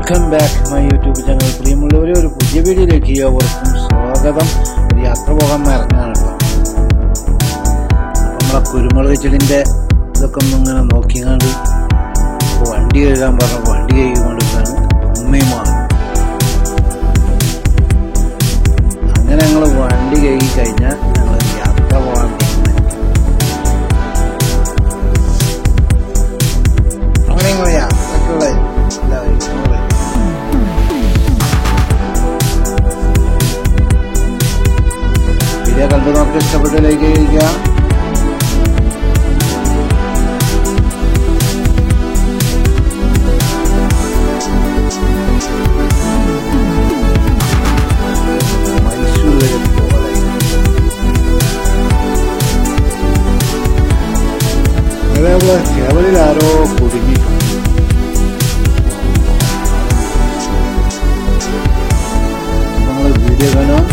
Welcome back my YouTube channel. പ്രിയമുള്ളവരെ, ഒരു പുതിയ വീഡിയോയിലേക്ക് ഏവർക്കും സ്വാഗതം. ഒരു യാത്ര പോകാൻ ഇറങ്ങാനുണ്ടോ? നമ്മളെ കുരുമുളക് ചെടിൻ്റെ ഇതൊക്കെ ഒന്നിങ്ങനെ നോക്കിങ്ങാണ്ട് വണ്ടി കഴുകാൻ പറഞ്ഞ വണ്ടി കഴുകിക്കൊണ്ടിരിക്കുകയാണ് ഉമ്മയുമാണ്. അങ്ങനെ ഞങ്ങൾ വണ്ടി കഴുകി കഴിഞ്ഞാൽ ഞങ്ങൾ യാത്ര പോകാൻ തീരുമാനിക്കും. അങ്ങനെ ഞങ്ങൾ യാത്രക്കുള്ള വീഡിയോ കണ്ടു നമുക്ക് ഇഷ്ടപ്പെട്ട ലൈക്ക് ചെയ്യുക. കേവലിൽ ആരോ കുടുങ്ങി. നമ്മൾ വീഡിയോ കാണാം.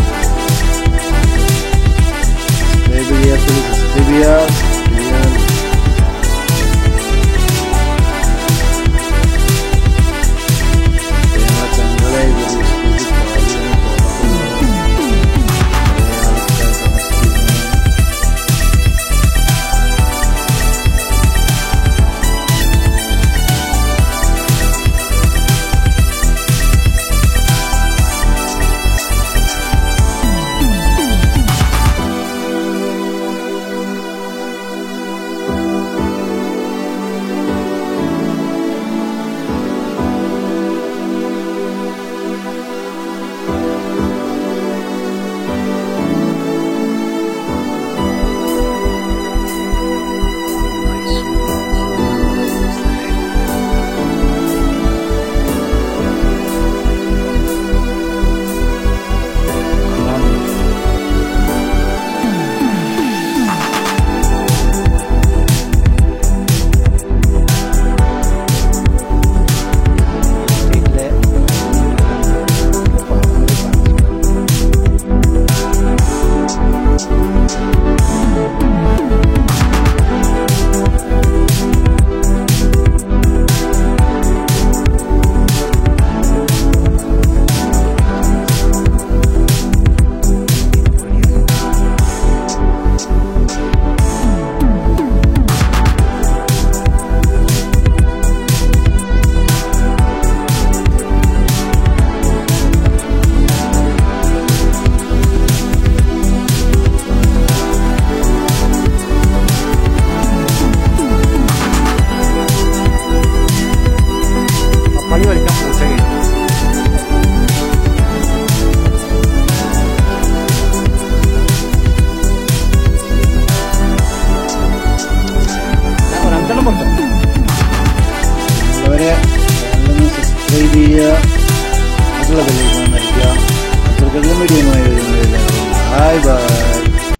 സബ്സ്ക്രൈബ് ചെയ്യുക, മറ്റുള്ള ബെല്ലൈക്കൺ അമർത്തുക. മറ്റൊരു വീഡിയോയുമായി വരുന്നതിൽ ബൈ ബൈ.